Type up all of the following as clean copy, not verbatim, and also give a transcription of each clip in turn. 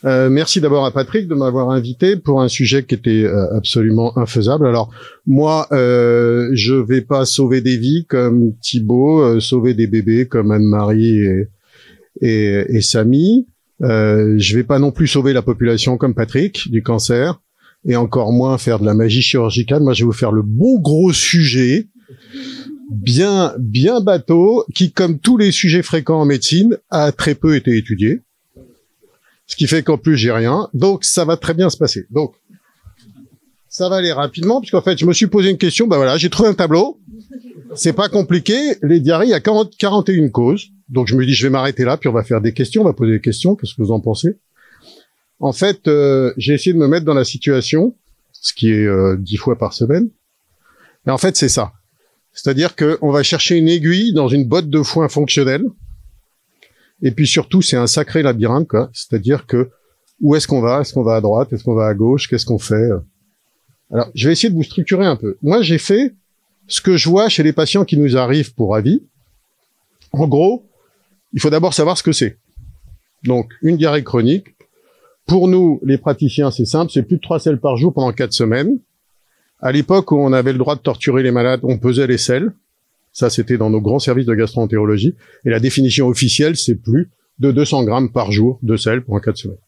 Merci d'abord à Patrick de m'avoir invité pour un sujet qui était absolument infaisable. Alors moi, je vais pas sauver des vies comme Thibaut, sauver des bébés comme Anne-Marie et Samy. Je vais pas non plus sauver la population comme Patrick du cancer, et encore moins faire de la magie chirurgicale. Moi, je vais vous faire le bon gros sujet, bien bateau, qui, comme tous les sujets fréquents en médecine, a très peu été étudié. Ce qui fait qu'en plus, j'ai rien. Donc, ça va très bien se passer. Donc, ça va aller rapidement, puisqu'en fait, je me suis posé une question. Ben voilà, j'ai trouvé un tableau. C'est pas compliqué. Les diarrhées, il y a 41 causes. Donc, je me dis, je vais m'arrêter là, puis on va faire des questions. On va poser des questions. Qu'est-ce que vous en pensez? En fait, j'ai essayé de me mettre dans la situation, ce qui est 10 fois par semaine. Et en fait, c'est ça. C'est-à-dire qu'on va chercher une aiguille dans une botte de foin fonctionnelle. Et puis surtout, c'est un sacré labyrinthe, quoi. C'est-à-dire que où est-ce qu'on va? Est-ce qu'on va à droite? Est-ce qu'on va à gauche? Qu'est-ce qu'on fait? Alors, je vais essayer de vous structurer un peu. Moi, j'ai fait ce que je vois chez les patients qui nous arrivent pour avis. En gros, il faut d'abord savoir ce que c'est. Donc, une diarrhée chronique. Pour nous, les praticiens, c'est simple, c'est plus de 3 selles par jour pendant 4 semaines. À l'époque où on avait le droit de torturer les malades, on pesait les selles. Ça, c'était dans nos grands services de gastro-entérologie. Et la définition officielle, c'est plus de 200 grammes par jour de sel pendant 4 semaines.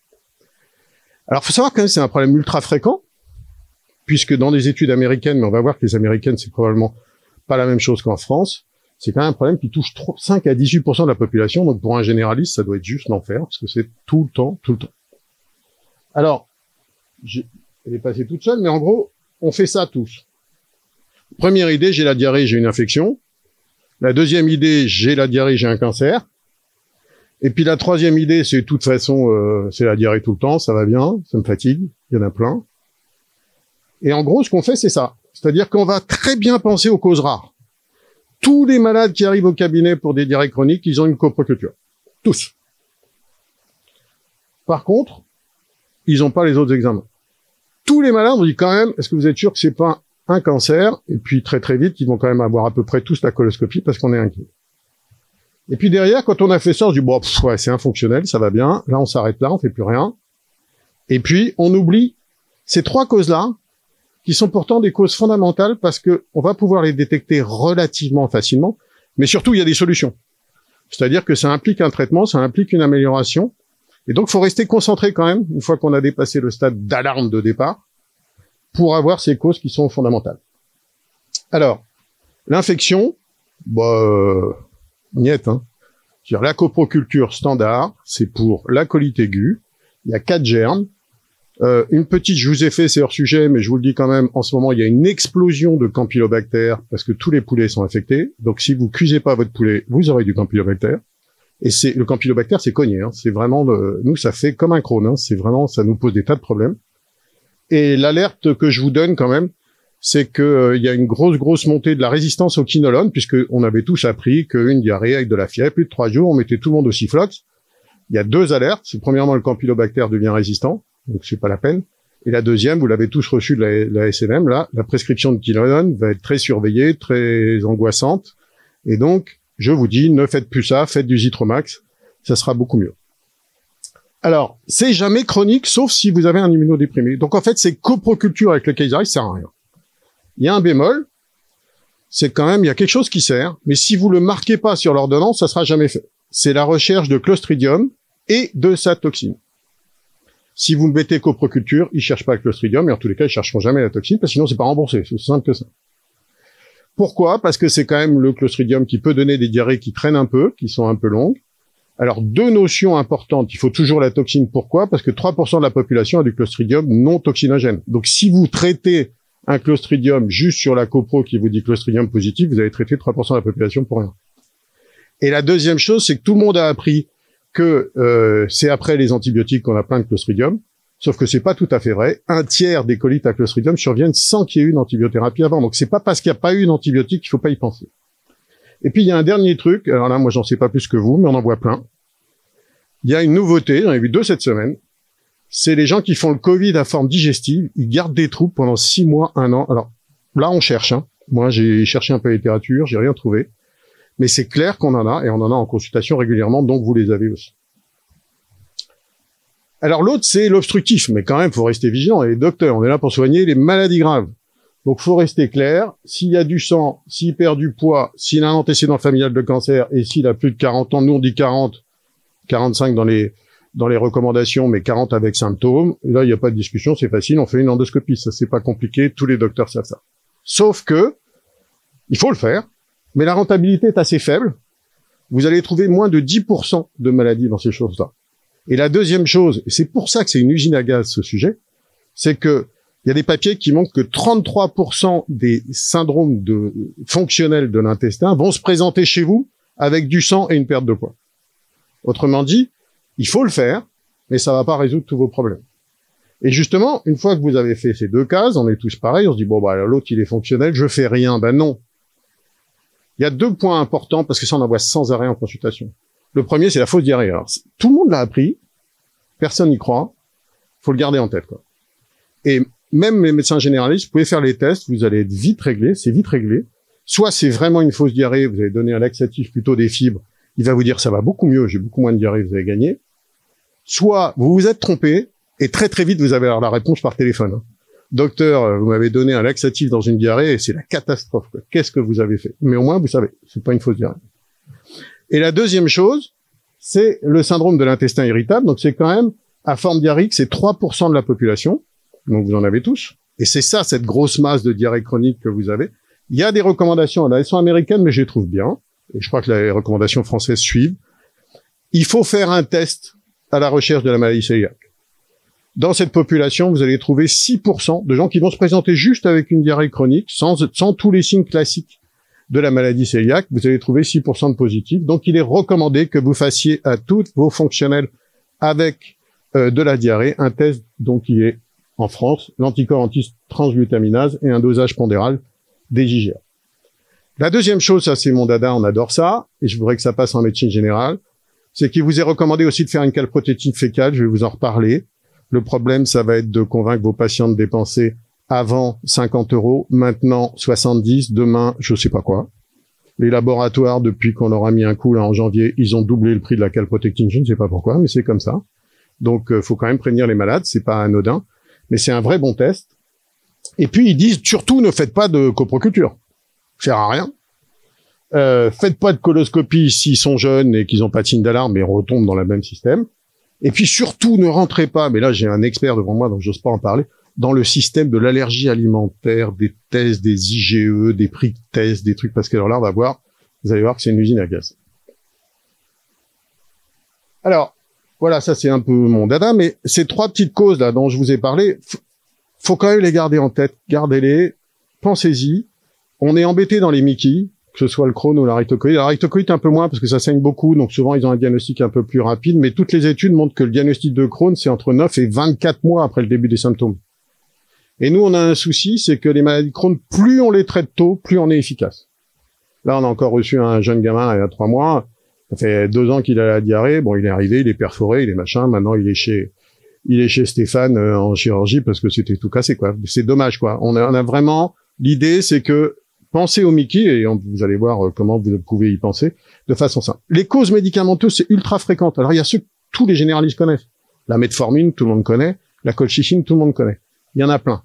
Alors, faut savoir que c'est un problème ultra fréquent, puisque dans des études américaines, mais on va voir que les américaines, c'est probablement pas la même chose qu'en France, c'est quand même un problème qui touche 5 à 18% de la population. Donc, pour un généraliste, ça doit être juste l'enfer, parce que c'est tout le temps. Alors, elle est passée toute seule, mais en gros, on fait ça tous. Première idée, j'ai la diarrhée, j'ai une infection. La deuxième idée, j'ai la diarrhée, j'ai un cancer. Et puis la troisième idée, c'est de toute façon, c'est la diarrhée tout le temps, ça va bien, ça me fatigue, il y en a plein. Et en gros, ce qu'on fait, c'est ça. C'est-à-dire qu'on va très bien penser aux causes rares. Tous les malades qui arrivent au cabinet pour des diarrhées chroniques, ils ont une coproculture. Tous. Par contre, ils n'ont pas les autres examens. Tous les malades, on dit quand même, est-ce que vous êtes sûr que c'est pas un cancer? Et puis très vite, ils vont quand même avoir à peu près tous la coloscopie parce qu'on est inquiet. Et puis derrière, quand on a fait ça, on se dit bon, ouais, c'est infonctionnel, ça va bien. Là, on s'arrête là, on fait plus rien. Et puis on oublie ces 3 causes-là, qui sont pourtant des causes fondamentales parce que on va pouvoir les détecter relativement facilement, mais surtout il y a des solutions. C'est-à-dire que ça implique un traitement, ça implique une amélioration. Et donc, faut rester concentré quand même, une fois qu'on a dépassé le stade d'alarme de départ, pour avoir ces causes qui sont fondamentales. Alors, l'infection, niet, hein. C'est-à-dire la coproculture standard, c'est pour la colite aiguë. Il y a 4 germes. Une petite, je vous ai fait, c'est hors sujet, mais je vous le dis quand même, en ce moment, il y a une explosion de campylobactères parce que tous les poulets sont infectés. Donc, si vous cuisez pas votre poulet, vous aurez du campylobactère. Et le campylobactère, c'est cogné, hein. C'est vraiment nous, ça fait comme un Crohn, hein. C'est vraiment, ça nous pose des tas de problèmes. Et l'alerte que je vous donne quand même, c'est que il y a une grosse montée de la résistance au quinolone, puisque on avait tous appris qu'une diarrhée avec de la fièvre, plus de 3 jours, on mettait tout le monde au Ciflox. Il y a 2 alertes. C'est premièrement, le campylobactère devient résistant, donc c'est pas la peine. Et la deuxième, vous l'avez tous reçu de la SNM, là, la prescription de quinolone va être très surveillée, très angoissante. Et donc, je vous dis, ne faites plus ça, faites du Zitromax, ça sera beaucoup mieux. Alors, c'est jamais chronique, sauf si vous avez un immunodéprimé. Donc en fait, ces coprocultures avec lesquelles ils arrivent, ça sert à rien. Il y a un bémol, c'est quand même, il y a quelque chose qui sert, mais si vous le marquez pas sur l'ordonnance, ça sera jamais fait. C'est la recherche de Clostridium et de sa toxine. Si vous mettez coproculture, ils cherchent pas le Clostridium, et en tous les cas, ils chercheront jamais la toxine, parce que sinon c'est pas remboursé, c'est aussi simple que ça. Pourquoi? Parce que c'est quand même le Clostridium qui peut donner des diarrhées qui traînent un peu, qui sont un peu longues. Alors, 2 notions importantes. Il faut toujours la toxine. Pourquoi? Parce que 3% de la population a du Clostridium non toxinogène. Donc, si vous traitez un Clostridium juste sur la copro qui vous dit Clostridium positif, vous avez traité 3% de la population pour rien. Et la deuxième chose, c'est que tout le monde a appris que c'est après les antibiotiques qu'on a plein de Clostridium. Sauf que c'est pas tout à fait vrai. 1/3 des colites à Clostridium surviennent sans qu'il y ait eu une antibiothérapie avant. Donc c'est pas parce qu'il n'y a pas eu d'antibiotique qu'il faut pas y penser. Et puis il y a un dernier truc. Alors là, moi j'en sais pas plus que vous, mais on en voit plein. Il y a une nouveauté, j'en ai vu 2 cette semaine. C'est les gens qui font le Covid à forme digestive. Ils gardent des trous pendant 6 mois, 1 an. Alors là, on cherche, hein. Moi, j'ai cherché un peu la littérature, j'ai rien trouvé. Mais c'est clair qu'on en a, et on en a en consultation régulièrement, donc vous les avez aussi. Alors l'autre, c'est l'obstructif, mais quand même, faut rester vigilant. Et les docteurs, on est là pour soigner les maladies graves. Donc faut rester clair. S'il y a du sang, s'il perd du poids, s'il a un antécédent familial de cancer, et s'il a plus de 40 ans, nous on dit 40, 45 dans les recommandations, mais 40 avec symptômes. Et là, il n'y a pas de discussion, c'est facile, on fait une endoscopie. Ça, c'est pas compliqué, tous les docteurs savent ça. Sauf que, il faut le faire, mais la rentabilité est assez faible. Vous allez trouver moins de 10% de maladies dans ces choses-là. Et la deuxième chose, et c'est pour ça que c'est une usine à gaz, ce sujet, c'est que il y a des papiers qui montrent que 33% des syndromes fonctionnels de l'intestin vont se présenter chez vous avec du sang et une perte de poids. Autrement dit, il faut le faire, mais ça va pas résoudre tous vos problèmes. Et justement, une fois que vous avez fait ces deux cases, on est tous pareils, on se dit, bon, bah, l'autre, il est fonctionnel, je fais rien. Ben non. Il y a deux points importants, parce que ça, on en voit sans arrêt en consultation. Le premier, c'est la fausse diarrhée. Alors, tout le monde l'a appris, personne n'y croit, faut le garder en tête, quoi. Et même les médecins généralistes, vous pouvez faire les tests, vous allez être vite réglé, c'est vite réglé. Soit c'est vraiment une fausse diarrhée, vous allez donner un laxatif, plutôt des fibres, il va vous dire ça va beaucoup mieux, j'ai beaucoup moins de diarrhée, vous avez gagné. Soit vous vous êtes trompé, et très très vite vous avez la réponse par téléphone. Hein. Docteur, vous m'avez donné un laxatif dans une diarrhée, et c'est la catastrophe. Qu'est-ce que vous avez fait? Mais au moins vous savez, c'est pas une fausse diarrhée. Et la deuxième chose, c'est le syndrome de l'intestin irritable, donc c'est quand même, à forme diarrhéique, c'est 3% de la population. Donc vous en avez tous. Et c'est ça, cette grosse masse de diarrhée chronique que vous avez. Il y a des recommandations, là, elles sont américaines, mais je les trouve bien. Et je crois que les recommandations françaises suivent. Il faut faire un test à la recherche de la maladie cœliaque. Dans cette population, vous allez trouver 6% de gens qui vont se présenter juste avec une diarrhée chronique, sans tous les signes classiques de la maladie cœliaque. Vous allez trouver 6% de positifs. Donc il est recommandé que vous fassiez à toutes vos fonctionnels avec de la diarrhée un test donc qui est en France, l'anticorps anti-transglutaminase et un dosage pondéral des IgA. La deuxième chose, ça c'est mon dada, on adore ça, et je voudrais que ça passe en médecine générale, c'est qu'il vous est recommandé aussi de faire une calprotectine fécale, je vais vous en reparler. Le problème, ça va être de convaincre vos patients de dépenser avant 50 €, maintenant 70, demain, je sais pas quoi. Les laboratoires, depuis qu'on leur a mis un coup là en janvier, ils ont doublé le prix de la calprotectine, je ne sais pas pourquoi, mais c'est comme ça. Donc, faut quand même prévenir les malades, c'est pas anodin. Mais c'est un vrai bon test. Et puis, ils disent, surtout, ne faites pas de coproculture. Ça sert à rien. Faites pas de coloscopie s'ils sont jeunes et qu'ils n'ont pas de signe d'alarme, mais on retombe dans le même système. Et puis, surtout, ne rentrez pas, mais là, j'ai un expert devant moi, donc j'ose pas en parler, dans le système de l'allergie alimentaire, des tests, des IgE, des prix de tests, des trucs, parce que alors là, vous allez voir que c'est une usine à gaz. Alors, voilà, ça c'est un peu mon dada, mais ces trois petites causes là dont je vous ai parlé, faut quand même les garder en tête. Gardez-les, pensez-y. On est embêté dans les Mickey, que ce soit le Crohn ou la rectocolite. La rectocolite un peu moins parce que ça saigne beaucoup, donc souvent ils ont un diagnostic un peu plus rapide, mais toutes les études montrent que le diagnostic de Crohn, c'est entre 9 et 24 mois après le début des symptômes. Et nous, on a un souci, c'est que les maladies de Crohn, plus on les traite tôt, plus on est efficace. Là, on a encore reçu un jeune gamin il y a 3 mois, ça fait 2 ans qu'il a la diarrhée. Bon, il est arrivé, il est perforé, il est machin. Maintenant, il est chez Stéphane en chirurgie parce que c'était tout cassé, quoi. C'est dommage, quoi. On a vraiment, l'idée, c'est que pensez au Mickey et vous allez voir comment vous pouvez y penser de façon simple. Les causes médicamenteuses, c'est ultra fréquent. Alors, il y a ceux que tous les généralistes connaissent. La metformine, tout le monde connaît. La colchicine, tout le monde connaît. Il y en a plein.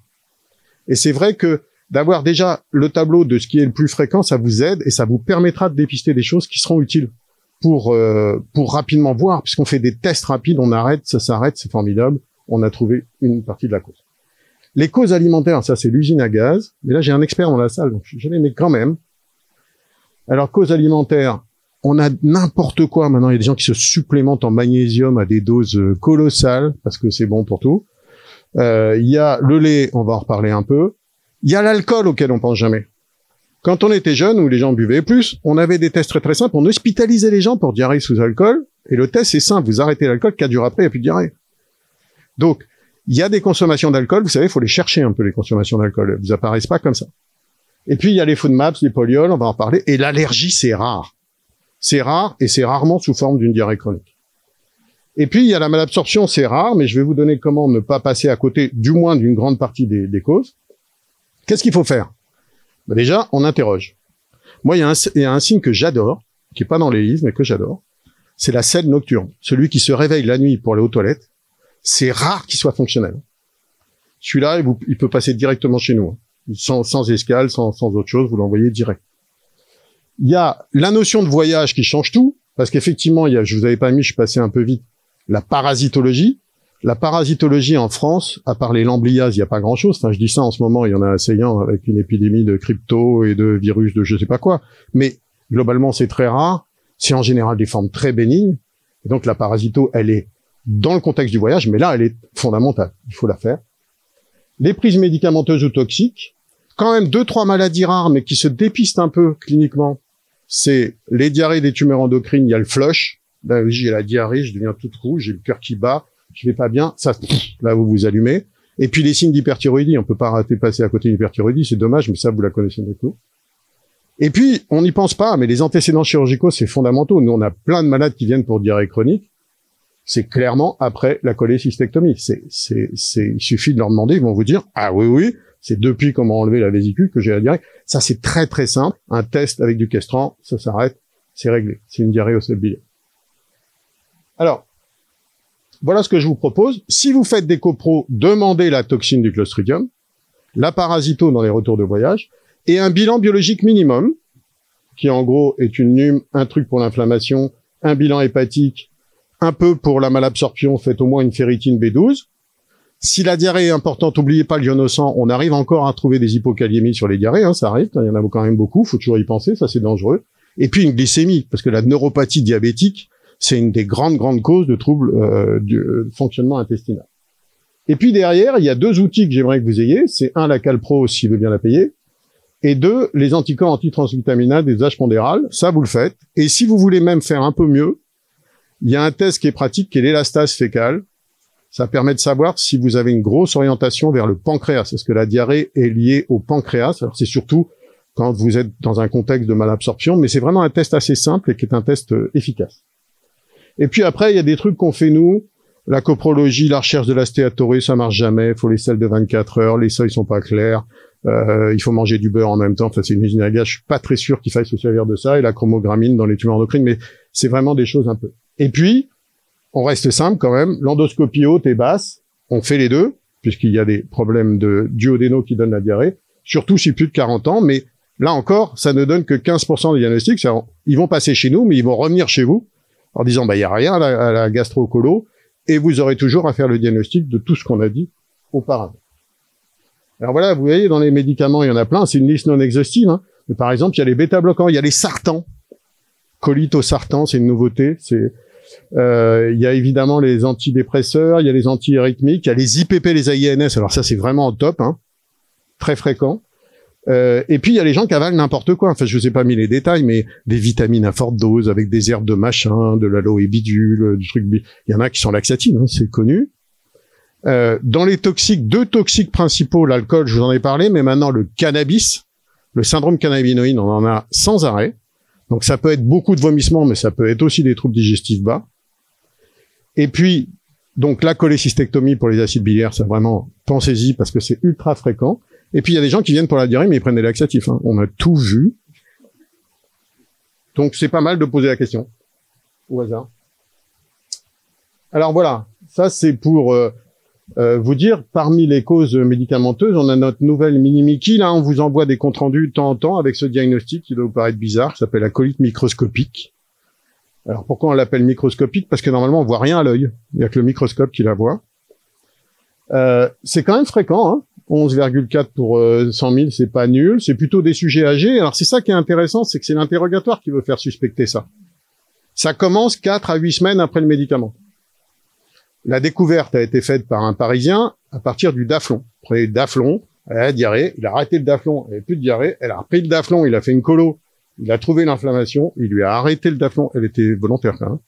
Et c'est vrai que d'avoir déjà le tableau de ce qui est le plus fréquent, ça vous aide et ça vous permettra de dépister des choses qui seront utiles pour rapidement voir, puisqu'on fait des tests rapides, on arrête, ça s'arrête, c'est formidable, on a trouvé une partie de la cause. Les causes alimentaires, ça c'est l'usine à gaz, mais là j'ai un expert dans la salle, donc je les mets quand même. Alors, causes alimentaires, on a n'importe quoi maintenant, il y a des gens qui se supplémentent en magnésium à des doses colossales, parce que c'est bon pour tout. Il y a le lait, on va en reparler un peu. Il y a l'alcool auquel on pense jamais. Quand on était jeune, où les gens buvaient plus, on avait des tests très très simples. On hospitalisait les gens pour diarrhée sous alcool. Et le test, c'est simple. Vous arrêtez l'alcool, 4 jours après, il n'y a plus de diarrhée. Donc, il y a des consommations d'alcool. Vous savez, il faut les chercher un peu, les consommations d'alcool. Elles vous apparaissent pas comme ça. Et puis, il y a les FODMAPs, les polyols, on va en reparler. Et l'allergie, c'est rare. C'est rare et c'est rarement sous forme d'une diarrhée chronique. Et puis, il y a la malabsorption, c'est rare, mais je vais vous donner comment ne pas passer à côté, du moins d'une grande partie des causes. Qu'est-ce qu'il faut faire? Ben déjà, on interroge. Moi, il y a un signe que j'adore, qui est pas dans les livres, mais que j'adore. C'est la selle nocturne. Celui qui se réveille la nuit pour aller aux toilettes. c'est rare qu'il soit fonctionnel. Celui-là, il peut passer directement chez nous, hein. Sans escale, sans autre chose, vous l'envoyez direct. Il y a la notion de voyage qui change tout, parce qu'effectivement, je vous avais pas mis, je suis passé un peu vite, la parasitologie. La parasitologie en France, à part les lambliases, il n'y a pas grand-chose. Enfin, je dis ça en ce moment, il y en a un saillant avec une épidémie de crypto et de virus de je sais pas quoi. Mais globalement, c'est très rare. C'est en général des formes très bénignes. Et donc, la parasito, elle est dans le contexte du voyage, mais là, elle est fondamentale. Il faut la faire. Les prises médicamenteuses ou toxiques, quand même 2-3 maladies rares, mais qui se dépistent un peu cliniquement, c'est les diarrhées des tumeurs endocrines, il y a le flush. Là, j'ai la diarrhée, je deviens toute rouge, j'ai le cœur qui bat, je vais pas bien. Ça, là, vous vous allumez. Et puis les signes d'hyperthyroïdie, on peut pas rater passer à côté d'une hyperthyroïdie, c'est dommage, mais ça, vous la connaissez mieux que nous. Et puis, on n'y pense pas, mais les antécédents chirurgicaux, c'est fondamentaux. Nous, on a plein de malades qui viennent pour diarrhée chronique. C'est clairement après la cholécystectomie. Il suffit de leur demander, ils vont vous dire, ah oui, c'est depuis qu'on m'a enlevé la vésicule que j'ai la diarrhée. Ça, c'est très très simple. Un test avec du Questran, ça s'arrête, c'est réglé. C'est une diarrhée au sol biliaire. Alors, voilà ce que je vous propose. Si vous faites des copros, demandez la toxine du Clostridium, la parasito dans les retours de voyage, et un bilan biologique minimum, qui en gros est une NUM, un truc pour l'inflammation, un bilan hépatique, un peu pour la malabsorption, faites au moins une ferritine B12. Si la diarrhée est importante, n'oubliez pas le ion au sang, on arrive encore à trouver des hypokaliémies sur les diarrhées, hein, ça arrive, il y en a quand même beaucoup, faut toujours y penser, ça c'est dangereux. Et puis une glycémie, parce que la neuropathie diabétique, c'est une des grandes causes de troubles du fonctionnement intestinal. Et puis derrière, il y a 2 outils que j'aimerais que vous ayez. C'est 1, la Calpro, s'il veut bien la payer. Et 2, les anticorps antitransglutaminase des H pondérales. Ça, vous le faites. Et si vous voulez même faire un peu mieux, il y a un test qui est pratique, qui est l'élastase fécale. Ça permet de savoir si vous avez une grosse orientation vers le pancréas. Parce que la diarrhée est liée au pancréas. Alors c'est surtout quand vous êtes dans un contexte de malabsorption, mais c'est vraiment un test assez simple et qui est un test efficace. Et puis après, il y a des trucs qu'on fait nous, la coprologie, la recherche de la stéatorée, ça marche jamais, il faut les selles de 24 heures, les seuils sont pas clairs, il faut manger du beurre en même temps, enfin c'est une usine à gaz, je suis pas très sûr qu'il faille se servir de ça, et la chromogrammine dans les tumeurs endocrines, mais c'est vraiment des choses un peu. Et puis, on reste simple quand même, l'endoscopie haute et basse, on fait les deux, puisqu'il y a des problèmes de duodénaux qui donnent la diarrhée, surtout chez plus de 40 ans, mais là encore, ça ne donne que 15% des diagnostics, ils vont passer chez nous, mais ils vont revenir chez vous, en disant, il y a rien à la gastro-colo, et vous aurez toujours à faire le diagnostic de tout ce qu'on a dit auparavant. Alors voilà, vous voyez, dans les médicaments, il y en a plein, c'est une liste non exhaustive, hein. Mais par exemple, il y a les bêta-bloquants, il y a les sartans. Colite au sartan, c'est une nouveauté, il y a évidemment les antidépresseurs, il y a les antiarythmiques, il y a les IPP, les AINS, alors ça c'est vraiment au top, hein. Très fréquent. Et puis il y a les gens qui avalent n'importe quoi. Enfin, je vous ai pas mis les détails, mais des vitamines à forte dose avec des herbes de machin, de l'aloe bidule, du truc. Il y en a qui sont laxatives, hein, c'est connu. Dans les toxiques, 2 toxiques principaux, l'alcool, je vous en ai parlé, mais maintenant le cannabis, le syndrome cannabinoïde, on en a sans arrêt. Donc ça peut être beaucoup de vomissements, mais ça peut être aussi des troubles digestifs bas. Et puis donc la cholécystectomie pour les acides biliaires, ça vraiment pensez-y parce que c'est ultra fréquent. Et puis, il y a des gens qui viennent pour la diarrhée, mais ils prennent des laxatifs. Hein. On a tout vu. Donc, c'est pas mal de poser la question. Au hasard. Alors, voilà. Ça, c'est pour vous dire, parmi les causes médicamenteuses, on a notre nouvelle mini-Mickey. Là, on vous envoie des comptes rendus de temps en temps avec ce diagnostic qui doit vous paraître bizarre, qui s'appelle la colite microscopique. Alors, pourquoi on l'appelle microscopique? Parce que normalement, on voit rien à l'œil. Il n'y a que le microscope qui la voit. C'est quand même fréquent, hein. 11,4 pour 100 000, c'est pas nul. C'est plutôt des sujets âgés. Alors c'est ça qui est intéressant, c'est que c'est l'interrogatoire qui veut faire suspecter ça. Ça commence 4 à 8 semaines après le médicament. La découverte a été faite par un Parisien à partir du Daflon. Après le Daflon, elle a diarrhée, il a arrêté le Daflon, elle avait plus de diarrhée, elle a repris le Daflon, il a fait une colo, il a trouvé l'inflammation, il lui a arrêté le Daflon, elle était volontaire quand même.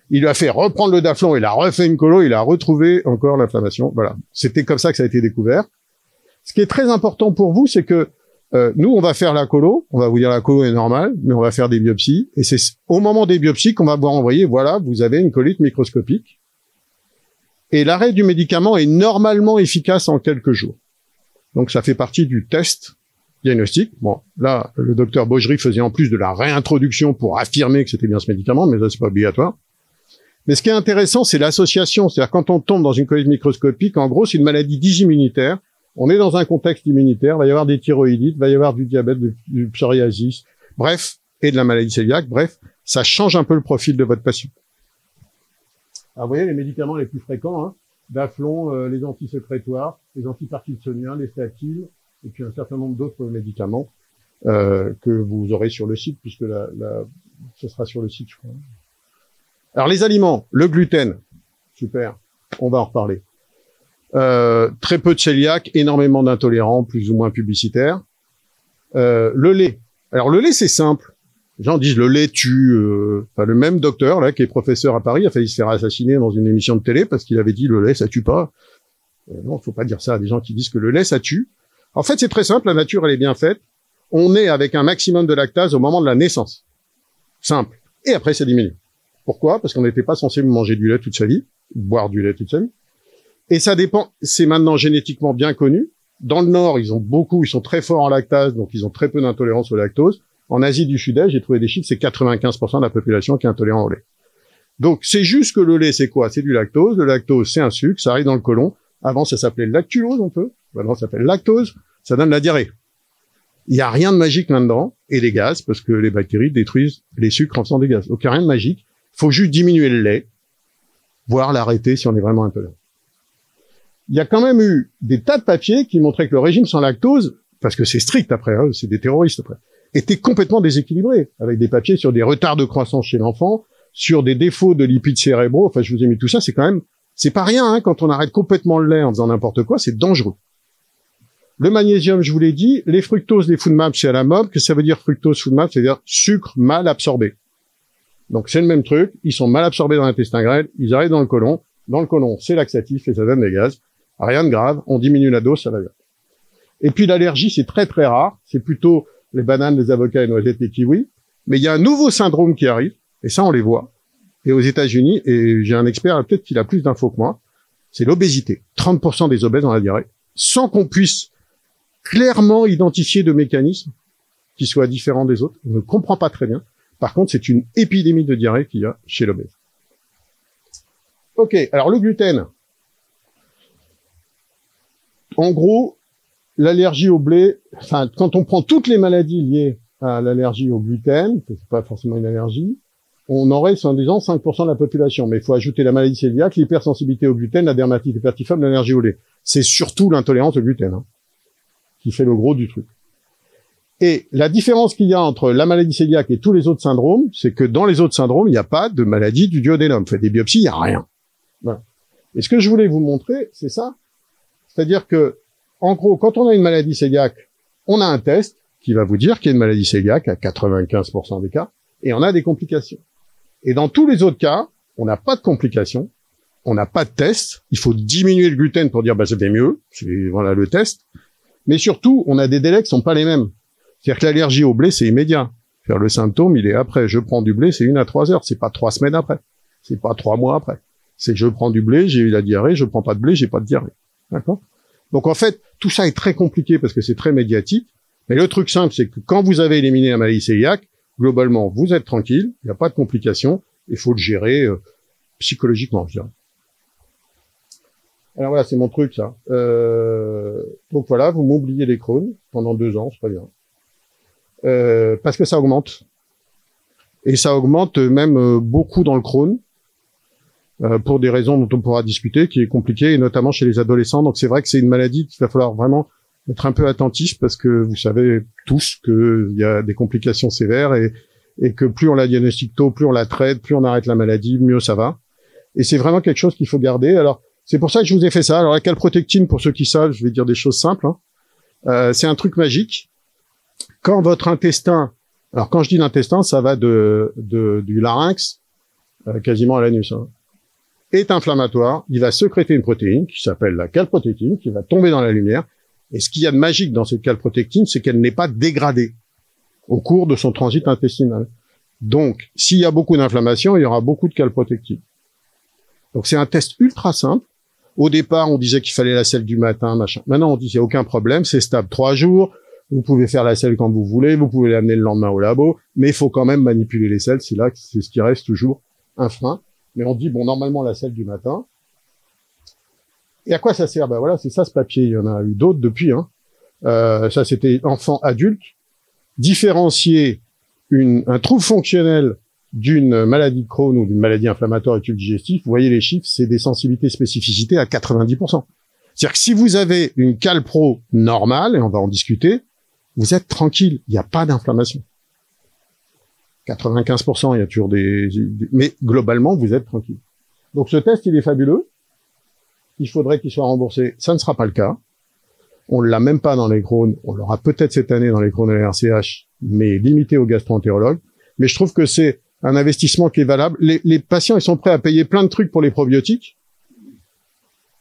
Il lui a fait reprendre le Daflon, il a refait une colo, il a retrouvé encore l'inflammation. Voilà. C'était comme ça que ça a été découvert. Ce qui est très important pour vous, c'est que nous, on va faire la colo, on va vous dire la colo est normale, mais on va faire des biopsies, et c'est au moment des biopsies qu'on va vous envoyer, voilà, vous avez une colite microscopique, et l'arrêt du médicament est normalement efficace en quelques jours. Donc ça fait partie du test diagnostic. Bon, là, le docteur Baugerie faisait en plus de la réintroduction pour affirmer que c'était bien ce médicament, mais ça, c'est pas obligatoire. Mais ce qui est intéressant, c'est l'association. C'est-à-dire quand on tombe dans une colique microscopique, en gros, c'est une maladie dysimmunitaire. On est dans un contexte immunitaire. Il va y avoir des thyroïdites, il va y avoir du diabète, du psoriasis, bref, et de la maladie cœliaque. Bref, ça change un peu le profil de votre patient. Alors, vous voyez les médicaments les plus fréquents, hein, Daflon, les antisécrétoires, les antiparkinsoniens, les statines, et puis un certain nombre d'autres médicaments que vous aurez sur le site, puisque ce sera sur le site, je crois. Alors les aliments, le gluten, super, on va en reparler. Très peu de cœliaques, énormément d'intolérants, plus ou moins publicitaires. Le lait. Alors le lait, c'est simple. Les gens disent le lait tue. Enfin, le même docteur là qui est professeur à Paris a failli se faire assassiner dans une émission de télé parce qu'il avait dit le lait ça tue pas. Non, faut pas dire ça à des gens qui disent que le lait ça tue. En fait, c'est très simple. La nature elle est bien faite. On est avec un maximum de lactase au moment de la naissance. Simple. Et après ça diminue. Pourquoi? Parce qu'on n'était pas censé manger du lait toute sa vie, boire du lait toute sa vie. Et ça dépend. C'est maintenant génétiquement bien connu. Dans le Nord, ils sont très forts en lactase, donc ils ont très peu d'intolérance au lactose. En Asie du Sud-Est, j'ai trouvé des chiffres, c'est 95% de la population qui est intolérant au lait. Donc, c'est juste que le lait, c'est quoi? C'est du lactose. Le lactose, c'est un sucre, ça arrive dans le côlon. Avant, ça s'appelait lactulose, un peu. Maintenant, ça s'appelle lactose. Ça donne la diarrhée. Il n'y a rien de magique là-dedans. Et des gaz, parce que les bactéries détruisent les sucres en faisant des gaz. Donc, il n'y a rien de magique. Il faut juste diminuer le lait, voire l'arrêter si on est vraiment intolérant. Il y a quand même eu des tas de papiers qui montraient que le régime sans lactose, parce que c'est strict après, hein, c'est des terroristes après, était complètement déséquilibré, avec des papiers sur des retards de croissance chez l'enfant, sur des défauts de lipides cérébraux. Enfin, je vous ai mis tout ça, c'est pas rien, hein, quand on arrête complètement le lait en faisant n'importe quoi, c'est dangereux. Le magnésium, je vous l'ai dit, les fructoses, les food maps, c'est à la mode. Que ça veut dire fructose, food maps, c'est-à-dire sucre mal absorbé. Donc c'est le même truc, ils sont mal absorbés dans l'intestin grêle, ils arrivent dans le côlon. Dans le côlon, c'est laxatif et ça donne des gaz. Rien de grave, on diminue la dose, ça va bien. Et puis l'allergie, c'est très très rare, c'est plutôt les bananes, les avocats, les noisettes, les kiwis. Mais il y a un nouveau syndrome qui arrive, et ça on les voit. Et aux États-Unis, et j'ai un expert peut-être qu'il a plus d'infos que moi, c'est l'obésité. 30% des obèses ont la diarrhée, sans qu'on puisse clairement identifier de mécanismes qui soient différents des autres. On ne comprend pas très bien. Par contre, c'est une épidémie de diarrhée qu'il y a chez l'obèse. Ok, alors le gluten. En gros, l'allergie au blé, enfin, quand on prend toutes les maladies liées à l'allergie au gluten, c'est pas forcément une allergie, on aurait, en disant, 5% de la population. Mais il faut ajouter la maladie cœliaque, l'hypersensibilité au gluten, la dermatite hépertiforme, l'allergie au lait. C'est surtout l'intolérance au gluten, hein, qui fait le gros du truc. Et la différence qu'il y a entre la maladie cœliaque et tous les autres syndromes, c'est que dans les autres syndromes, il n'y a pas de maladie du duodénum. Faites des biopsies, il n'y a rien. Voilà. Et ce que je voulais vous montrer, c'est ça. C'est-à-dire que, en gros, quand on a une maladie cœliaque, on a un test qui va vous dire qu'il y a une maladie cœliaque à 95% des cas, et on a des complications. Et dans tous les autres cas, on n'a pas de complications, on n'a pas de test, il faut diminuer le gluten pour dire, bah, ça fait mieux, c'est, voilà, le test. Mais surtout, on a des délais qui sont pas les mêmes. C'est-à-dire que l'allergie au blé, c'est immédiat. Faire le symptôme, il est après. Je prends du blé, c'est 1 à 3 heures. C'est pas 3 semaines après. C'est pas 3 mois après. C'est je prends du blé, j'ai eu la diarrhée, je prends pas de blé, j'ai pas de diarrhée. D'accord? Donc en fait, tout ça est très compliqué parce que c'est très médiatique. Mais le truc simple, c'est que quand vous avez éliminé la maladie cœliaque, globalement, vous êtes tranquille, il n'y a pas de complications, il faut le gérer psychologiquement, je dirais. Alors voilà, c'est mon truc, ça. Donc voilà, vous m'oubliez les Crohn pendant 2 ans, c'est pas bien. Parce que ça augmente. Et ça augmente même beaucoup dans le Crohn, pour des raisons dont on pourra discuter, qui est compliqué, et notamment chez les adolescents. Donc c'est vrai que c'est une maladie qu'il va falloir vraiment être un peu attentif, parce que vous savez tous qu'il y a des complications sévères, et que plus on la diagnostique tôt, plus on la traite, plus on arrête la maladie, mieux ça va. Et c'est vraiment quelque chose qu'il faut garder. Alors, c'est pour ça que je vous ai fait ça. Alors, la calprotectine, pour ceux qui savent, je vais dire des choses simples, hein. C'est un truc magique. Quand votre intestin, alors quand je dis l'intestin, ça va du larynx quasiment à l'anus, hein, est inflammatoire, il va sécréter une protéine qui s'appelle la calprotectine, qui va tomber dans la lumière. Et ce qu'il y a de magique dans cette calprotectine, c'est qu'elle n'est pas dégradée au cours de son transit intestinal. Donc, s'il y a beaucoup d'inflammation, il y aura beaucoup de calprotectine. Donc, c'est un test ultra simple. Au départ, on disait qu'il fallait la selle du matin, machin. Maintenant, on dit qu'il n'y a aucun problème, c'est stable 3 jours. Vous pouvez faire la selle quand vous voulez, vous pouvez l'amener le lendemain au labo, mais il faut quand même manipuler les selles, c'est là que c'est ce qui reste toujours un frein. Mais on dit, bon, normalement, la selle du matin. Et à quoi ça sert? Ben voilà, c'est ça ce papier. Il y en a eu d'autres depuis. Hein. Ça, c'était enfant, adulte. Différencier un trouble fonctionnel d'une maladie de Crohn ou d'une maladie inflammatoire du tube digestif. Vous voyez les chiffres, c'est des sensibilités spécificités à 90%. C'est-à-dire que si vous avez une calpro normale, et on va en discuter, vous êtes tranquille. Il n'y a pas d'inflammation. 95%, il y a toujours mais globalement, vous êtes tranquille. Donc ce test, il est fabuleux. Il faudrait qu'il soit remboursé. Ça ne sera pas le cas. On l'a même pas dans les Crohn. On l'aura peut-être cette année dans les Crohn et les RCH, mais limité aux gastro-entérologues. Mais je trouve que c'est un investissement qui est valable. Les patients, ils sont prêts à payer plein de trucs pour les probiotiques.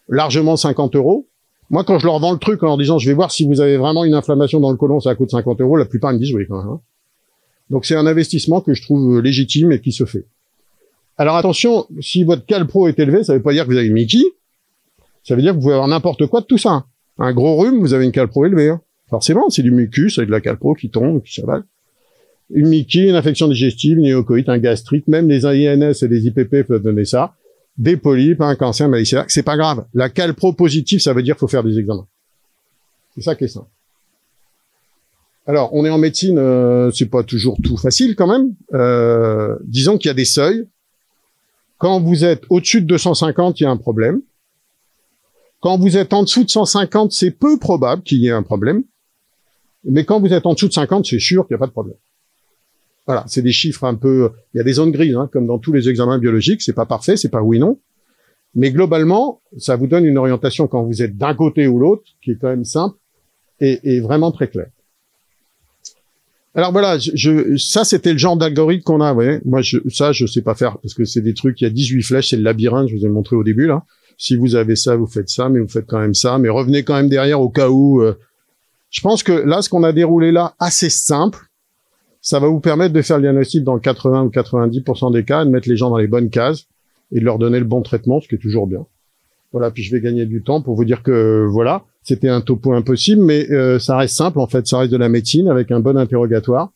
Largement 50 €. Moi, quand je leur vends le truc en leur disant, je vais voir si vous avez vraiment une inflammation dans le côlon, ça coûte 50 €, la plupart me disent oui, quand même. Hein. Donc c'est un investissement que je trouve légitime et qui se fait. Alors attention, si votre calpro est élevé, ça veut pas dire que vous avez Mickey. Ça veut dire que vous pouvez avoir n'importe quoi de tout ça. Un gros rhume, vous avez une calpro élevée. Hein. Forcément, c'est du mucus avec de la calpro qui tombe, qui s'avale. Une Mickey, une infection digestive, une néocoïte, un gastrite, même les INS et les IPP peuvent donner ça. Des polypes, un cancer, maladie cœliaque, c'est pas grave. La calpro positive, ça veut dire qu'il faut faire des examens. C'est ça qui est simple. Alors, on est en médecine, c'est pas toujours tout facile quand même. Disons qu'il y a des seuils. Quand vous êtes au-dessus de 250, il y a un problème. Quand vous êtes en dessous de 150, c'est peu probable qu'il y ait un problème. Mais quand vous êtes en dessous de 50, c'est sûr qu'il n'y a pas de problème. Voilà, c'est des chiffres un peu... Il y a des zones grises, hein, comme dans tous les examens biologiques. C'est pas parfait, c'est pas oui-non. Mais globalement, ça vous donne une orientation quand vous êtes d'un côté ou l'autre, qui est quand même simple et vraiment très claire. Alors voilà, ça c'était le genre d'algorithme qu'on a, vous voyez. Moi, ça, je sais pas faire, parce que c'est des trucs, il y a 18 flèches, c'est le labyrinthe, je vous ai montré au début, là. Si vous avez ça, vous faites ça, mais vous faites quand même ça, mais revenez quand même derrière au cas où. Je pense que là, ce qu'on a déroulé là, assez simple, ça va vous permettre de faire le diagnostic dans 80 ou 90% des cas, de mettre les gens dans les bonnes cases et de leur donner le bon traitement, ce qui est toujours bien. Voilà, puis je vais gagner du temps pour vous dire que, voilà, c'était un topo impossible, mais ça reste simple, en fait, ça reste de la médecine avec un bon interrogatoire,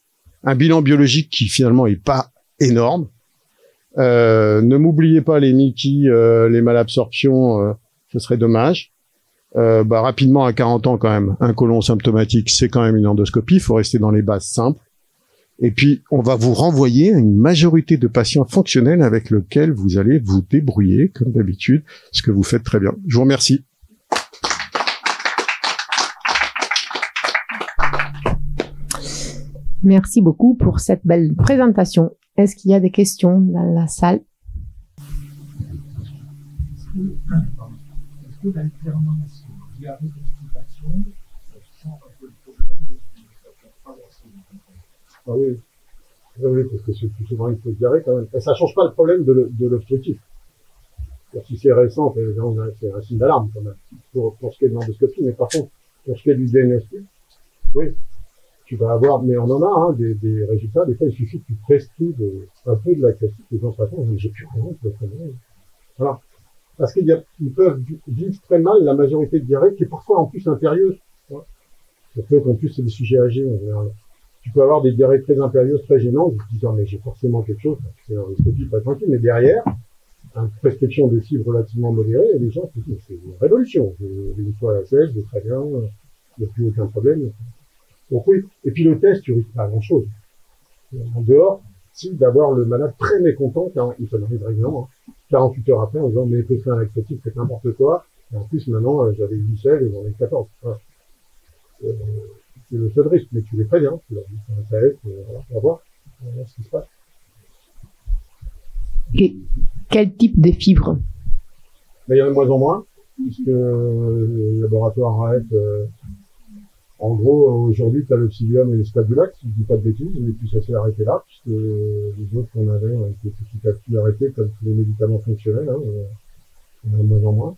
un bilan biologique qui finalement est pas énorme. Ne m'oubliez pas les Mickey, les malabsorptions, ce serait dommage. Rapidement, à 40 ans quand même, un côlon symptomatique, c'est quand même une endoscopie, il faut rester dans les bases simples. Et puis, on va vous renvoyer à une majorité de patients fonctionnels avec lesquels vous allez vous débrouiller, comme d'habitude, ce que vous faites très bien. Je vous remercie. Merci beaucoup pour cette belle présentation. Est-ce qu'il y a des questions dans la salle? Est-ce que l'alternance diarrhée-constipation, ça change un peu le problème ou ça ne change pas grand-chose? Ah oui. Oui, parce que c'est plus souvent une fausse diarrhée quand même. Et ça change pas le problème de l'obstructif. Si c'est récent, c'est un signe d'alarme quand même, pour ce qui est de l'endoscopie. Mais par contre, pour ce qui est du diagnostic, oui, tu vas avoir, mais on en a hein, des résultats. Des fois, il suffit que tu prescrives un peu de laxatif. Les gens se racontent, j'ai plus rien, je peux très bien. Voilà. Parce qu'ils peuvent vivre très mal la majorité de diarrhée, qui est parfois en plus impérieuse. Ça peut qu'en plus c'est des sujets âgés en général. Tu peux avoir des diarrhées très impérieuses, très gênantes, tu te dis, mais j'ai forcément quelque chose, c'est l'endoscopie, pas tranquille, mais derrière, une prescription de fibres relativement modérée, et les gens se disent, c'est une révolution. Je vais une fois à la selle, je vais très bien, il n'y a plus aucun problème. Donc oui, et puis le test, tu risques pas grand chose. En dehors, si d'avoir le malade très mécontent, car il s'en arrive régulièrement, 48 heures après, en disant, mais peut faire un laxatif, c'est n'importe quoi, et en plus maintenant, j'avais 8 selles et j'en ai 14. Voilà. C'est le seul risque, mais tu les préviens, tu leur dis, ça aide, voilà, on va voir ce qui se passe. Et quel type de fibres? Mais il y en a de moins en moins, puisque le laboratoire arrête. En gros, aujourd'hui, tu as le psyllium et le staphylococcus, si je dis pas de bêtises, mais puis ça s'est arrêté là, puisque les autres qu'on avait ont été petit à petit arrêtés, comme tous les médicaments fonctionnels, hein, il y en a de moins en moins.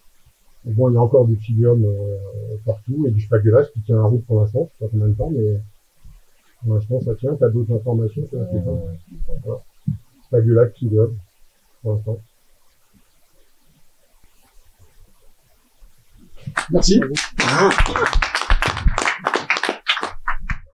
Et bon, il y a encore du psyllium partout, et du spaghulax qui tient la route pour l'instant, je sais pas combien de temps, mais pour l'instant ça tient. Tu as d'autres informations sur la question? Voilà. Spaghulax, psyllium, pour l'instant. Merci.